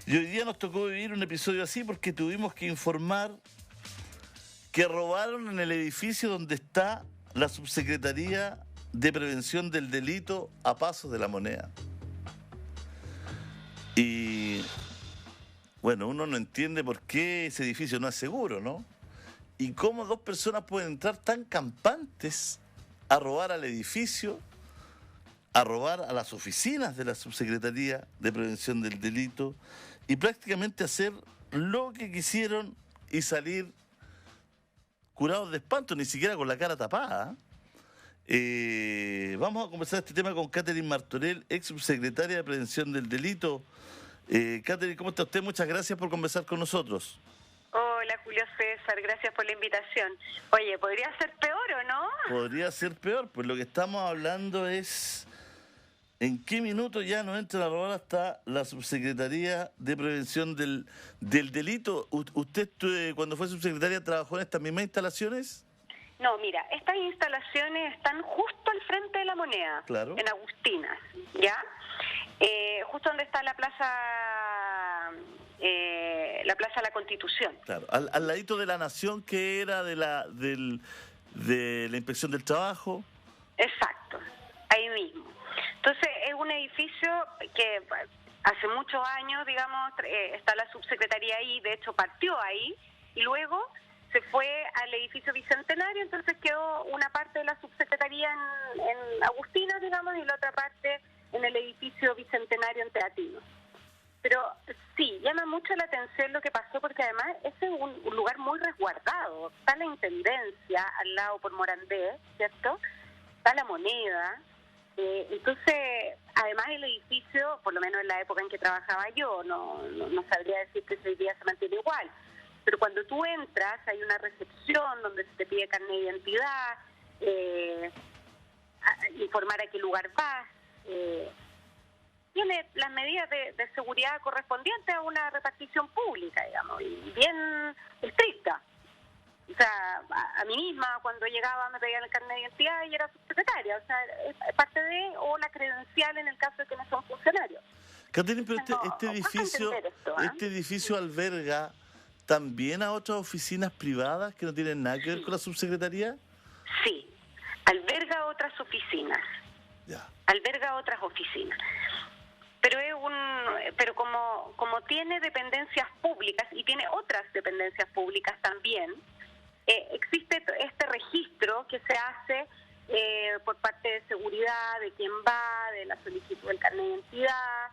Y hoy día nos tocó vivir un episodio así porque tuvimos que informar que robaron en el edificio donde está la Subsecretaría de Prevención del Delito a Pasos de la Moneda. Y bueno, uno no entiende por qué ese edificio no es seguro, ¿no? Y cómo dos personas pueden entrar tan campantes a robar al edificio, a robar a las oficinas de la Subsecretaría de Prevención del Delito y prácticamente hacer lo que quisieron y salir curados de espanto, ni siquiera con la cara tapada. Vamos a conversar este tema con Catherine Martorell, ex subsecretaria de Prevención del Delito. Catherine, ¿cómo está usted? Muchas gracias por conversar con nosotros. Hola, Julio César, gracias por la invitación. Oye, ¿podría ser peor o no? Podría ser peor, pues lo que estamos hablando es en qué minuto ya nos entran a robar hasta la Subsecretaría de Prevención del Delito. ¿Usted cuando fue subsecretaria trabajó en estas mismas instalaciones? No, mira, estas instalaciones están justo al frente de la Moneda, claro, en Agustinas, ¿ya? Justo donde está la Plaza de la Constitución. Claro, al ladito de la Nación, que era de la Inspección del Trabajo. Exacto, ahí mismo. Entonces, es un edificio que hace muchos años, digamos, está la subsecretaría ahí, de hecho partió ahí, y luego se fue al edificio Bicentenario, entonces quedó una parte de la subsecretaría en Agustinas, digamos, y la otra parte en el edificio Bicentenario en Teatinos. Pero sí, llama mucho la atención lo que pasó, porque además ese es un lugar muy resguardado. Está la Intendencia al lado por Morandé, ¿cierto? Está la Moneda. Entonces, además el edificio, por lo menos en la época en que trabajaba yo, no sabría decir que hoy día se mantiene igual, pero cuando tú entras hay una recepción donde se te pide carnet de identidad, informar a qué lugar vas, tiene las medidas de seguridad correspondientes a una repartición pública, digamos, y bien estricta. O sea, a mí misma cuando llegaba me pedían el carnet de identidad y era subsecretaria, o sea, es parte de, o la credencial en el caso de que no son funcionarios. Catherine, pero este edificio alberga también a otras oficinas privadas que no tienen nada que ver con la subsecretaría. Sí, alberga otras oficinas. Ya. Alberga otras oficinas. Pero como tiene dependencias públicas y tiene otras dependencias públicas también, existe este registro que se hace por parte de seguridad, de quién va, de la solicitud del carnet de identidad,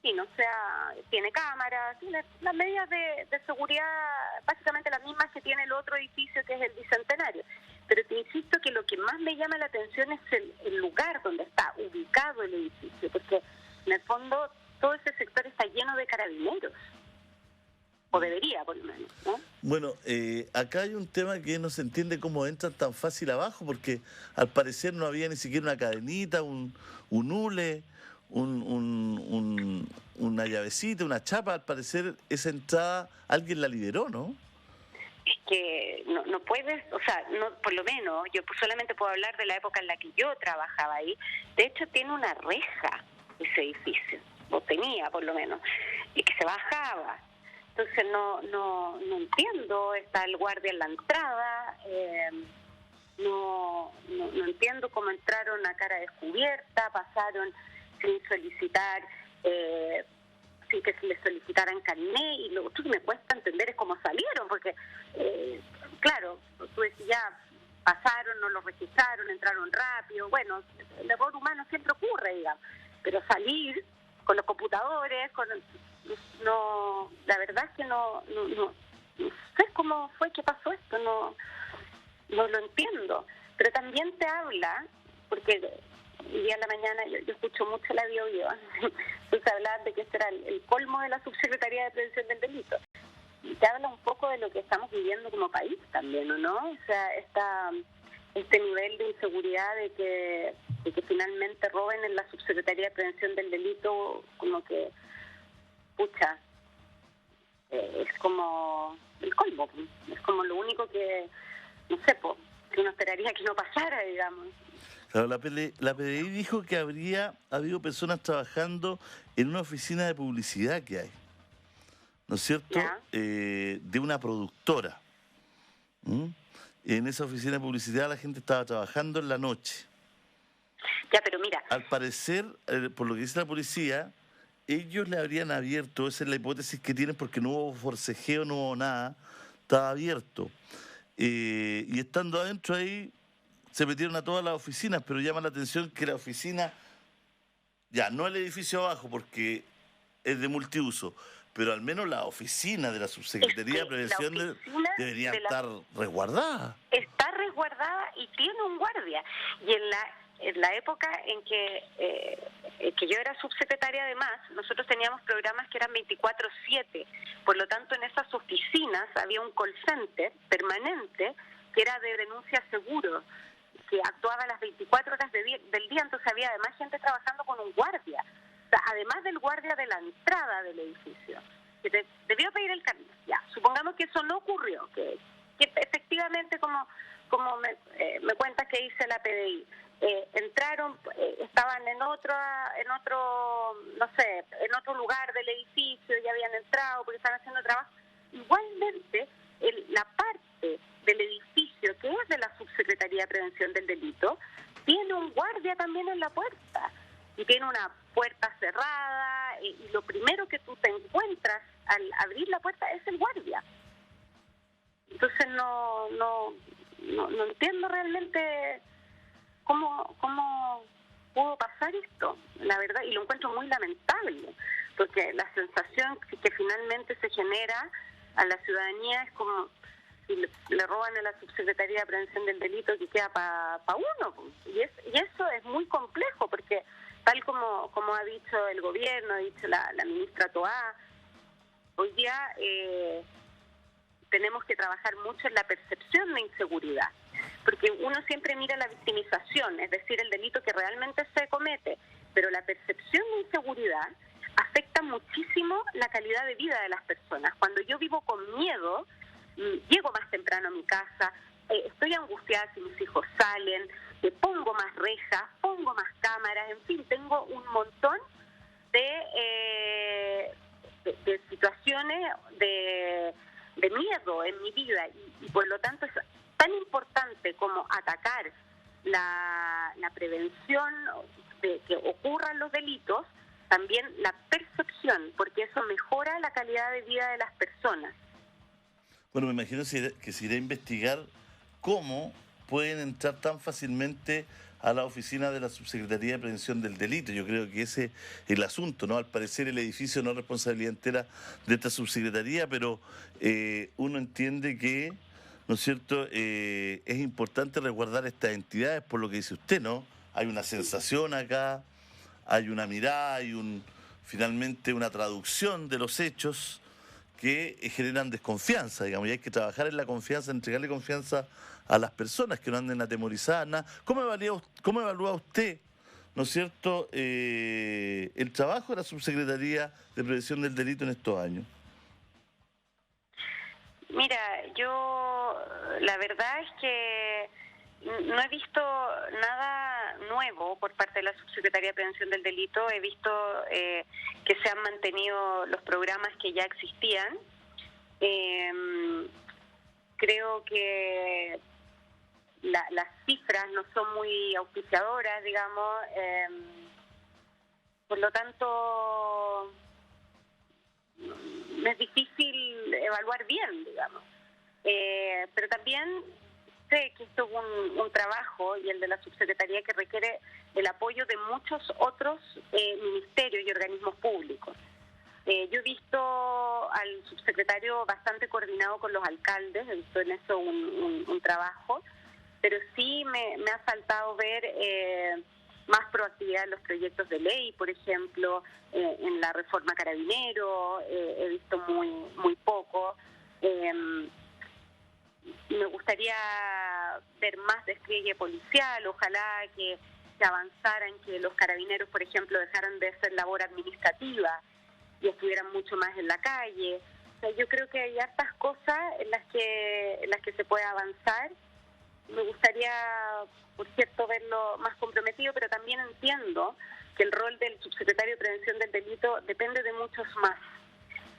y no sea, tiene cámaras, tiene las medidas de seguridad básicamente las mismas que tiene el otro edificio que es el Bicentenario. Pero te insisto que lo que más me llama la atención es el lugar donde está ubicado el edificio, porque en el fondo todo ese sector está lleno de carabineros, o debería por lo menos, ¿no? Bueno, acá hay un tema que no se entiende cómo entran tan fácil abajo, porque al parecer no había ni siquiera una cadenita, un hule, una llavecita, una chapa. Al parecer esa entrada alguien la liberó, ¿no? Es que no puedes, o sea, no, por lo menos, yo solamente puedo hablar de la época en la que yo trabajaba ahí. De hecho, tiene una reja ese edificio, o tenía por lo menos, y que se bajaba. Entonces no entiendo, está el guardia en la entrada, no entiendo cómo entraron a cara descubierta, pasaron sin solicitar, sin que se les solicitaran carné, y lo otro que me cuesta entender es cómo salieron, porque claro, tú decís ya, pasaron, no los registraron, entraron rápido, bueno, el error humano siempre ocurre, digamos, pero salir con los computadores, no, la verdad es que no sé cómo fue que pasó esto, no lo entiendo, pero también te habla, porque el día de la mañana yo escucho mucho la Bio, entonces hablar de que este era el colmo de la Subsecretaría de Prevención del Delito, y te habla un poco de lo que estamos viviendo como país también, ¿o no? O sea, este nivel de inseguridad de que finalmente roben en la Subsecretaría de Prevención del Delito, como que, pucha, es como el colmo, es como lo único que, no sé, que uno esperaría que no pasara, digamos. Claro, la PDI dijo que habría habido personas trabajando en una oficina de publicidad que hay, ¿no es cierto? Ya. De una productora. ¿Mm? En esa oficina de publicidad la gente estaba trabajando en la noche. Ya, pero mira, Al parecer, por lo que dice la policía, ellos le habrían abierto, esa es la hipótesis que tienen porque no hubo forcejeo, no hubo nada, estaba abierto. Y estando adentro ahí, se metieron a todas las oficinas, pero llama la atención que la oficina, ya, no el edificio abajo porque es de multiuso, pero al menos la oficina de la Subsecretaría de Prevención debería estar resguardada. Está resguardada y tiene un guardia. Y en la época en que yo era subsecretaria, además, nosotros teníamos programas que eran 24/7. Por lo tanto, en esas oficinas había un call center permanente que era de denuncia seguro, que actuaba las 24 horas del día, entonces había además gente trabajando con un guardia. O sea, además del guardia de la entrada del edificio, que debió pedir el carnet. Ya, supongamos que eso no ocurrió, que efectivamente, como me cuentas que dice la PDI, entraron, estaban en otro, no sé, en otro lugar del edificio, ya habían entrado porque estaban haciendo trabajo. Igualmente, la parte del edificio que es de la Subsecretaría de Prevención del Delito tiene un guardia también en la puerta y tiene una puerta cerrada y lo primero que tú te encuentras al abrir la puerta es el guardia. Entonces no entiendo realmente cómo pudo pasar esto, la verdad, y lo encuentro muy lamentable, porque la sensación que finalmente se genera a la ciudadanía es como si le roban a la Subsecretaría de Prevención del Delito que queda para uno, y eso es muy complejo, porque tal como ha dicho el gobierno, ha dicho la ministra Toá, hoy día tenemos que trabajar mucho en la percepción de inseguridad, porque uno siempre mira la victimización, es decir, el delito que realmente se comete, pero la percepción de inseguridad afecta muchísimo la calidad de vida de las personas. Cuando yo vivo con miedo, llego más temprano a mi casa, estoy angustiada si mis hijos salen, pongo más rejas, pongo más cámaras, en fin, tengo un montón de situaciones de miedo en mi vida y por lo tanto es tan importante como atacar la prevención de que ocurran los delitos, también la percepción, porque eso mejora la calidad de vida de las personas. Bueno, me imagino que se irá a investigar cómo pueden entrar tan fácilmente a la oficina de la Subsecretaría de Prevención del Delito. Yo creo que ese es el asunto, ¿no? Al parecer el edificio no es responsabilidad entera de esta subsecretaría, pero uno entiende que, ¿no es cierto?, es importante resguardar estas entidades por lo que dice usted, ¿no? Hay una sensación acá, hay una mirada, hay finalmente una traducción de los hechos que generan desconfianza, digamos, y hay que trabajar en la confianza, entregarle confianza a las personas que no anden atemorizadas, nada. ¿Cómo evalúa usted, ¿no es cierto?, el trabajo de la Subsecretaría de Prevención del Delito en estos años? Mira, yo la verdad es que no he visto nada nuevo por parte de la Subsecretaría de Prevención del Delito. He visto que se han mantenido los programas que ya existían. Creo que las cifras no son muy auspiciadoras, digamos. Por lo tanto, me es difícil evaluar bien, digamos. Pero también sé que esto es un trabajo, y el de la subsecretaría, que requiere el apoyo de muchos otros ministerios y organismos públicos. Yo he visto al subsecretario bastante coordinado con los alcaldes, he visto en eso un trabajo, pero sí me ha faltado ver más proactividad en los proyectos de ley, por ejemplo, en la reforma carabinero, he visto muy poco. Me gustaría ver más despliegue policial, ojalá que avanzara en que los carabineros, por ejemplo, dejaran de hacer labor administrativa y estuvieran mucho más en la calle. O sea, yo creo que hay hartas cosas en las que se puede avanzar me gustaría, por cierto, verlo más comprometido, pero también entiendo que el rol del subsecretario de Prevención del Delito depende de muchos más.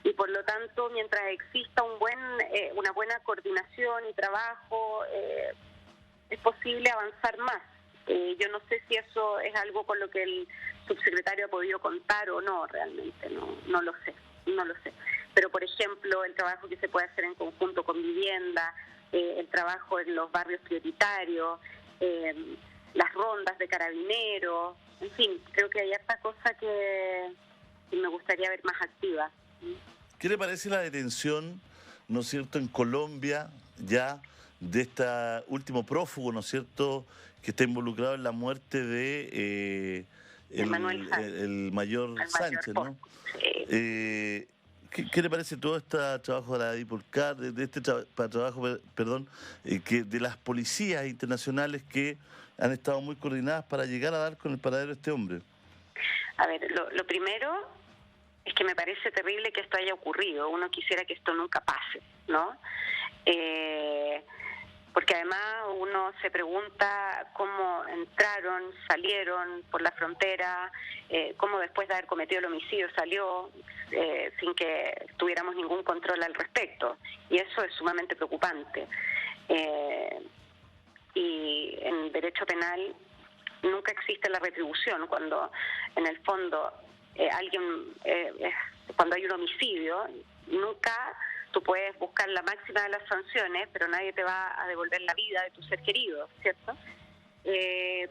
Y por lo tanto, mientras exista una buena coordinación y trabajo, es posible avanzar más. Yo no sé si eso es algo con lo que el subsecretario ha podido contar o no, realmente, no lo sé. Pero, por ejemplo, el trabajo que se puede hacer en conjunto con vivienda, el trabajo en los barrios prioritarios, las rondas de carabineros, en fin, creo que hay harta cosa que me gustaría ver más activa. ¿Qué le parece la detención, ¿no es cierto?, en Colombia ya de este último prófugo, ¿no es cierto?, que está involucrado en la muerte de el mayor Sánchez, ¿no? Sí. ¿Qué le parece todo este trabajo de la DIPOLCAR, que de las policías internacionales que han estado muy coordinadas para llegar a dar con el paradero de este hombre? A ver, lo primero es que me parece terrible que esto haya ocurrido. Uno quisiera que esto nunca pase, ¿no? Porque además uno se pregunta cómo entraron, salieron por la frontera, cómo después de haber cometido el homicidio salió sin que tuviéramos ningún control al respecto. Y eso es sumamente preocupante. Y en derecho penal nunca existe la retribución cuando en el fondo cuando hay un homicidio, nunca tú puedes buscar la máxima de las sanciones, pero nadie te va a devolver la vida de tu ser querido, ¿cierto?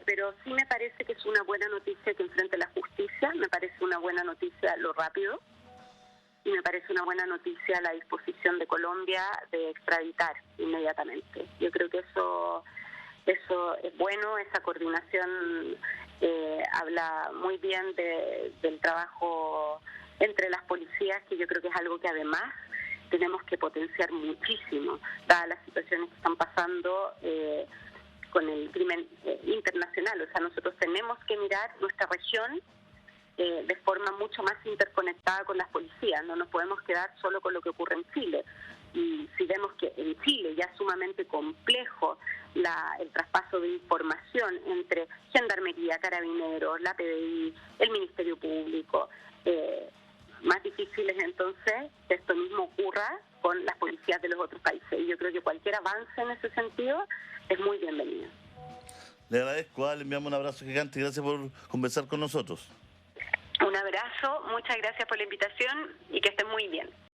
Pero sí me parece que es una buena noticia que enfrente la justicia, me parece una buena noticia lo rápido, y me parece una buena noticia la disposición de Colombia de extraditar inmediatamente. Yo creo que eso es bueno, esa coordinación habla muy bien del trabajo entre las policías, que yo creo que es algo que además tenemos que potenciar muchísimo, dadas las situaciones que están pasando con el crimen internacional. O sea, nosotros tenemos que mirar nuestra región de forma mucho más interconectada con las policías, no nos podemos quedar solo con lo que ocurre en Chile. Y si vemos que en Chile ya es sumamente complejo el traspaso de información entre Gendarmería, Carabineros, la PDI, el Ministerio Público, más difícil es entonces que esto mismo ocurra con las policías de los otros países. Y yo creo que cualquier avance en ese sentido es muy bienvenido. Le agradezco, le enviamos un abrazo gigante y gracias por conversar con nosotros. Un abrazo, muchas gracias por la invitación y que estén muy bien.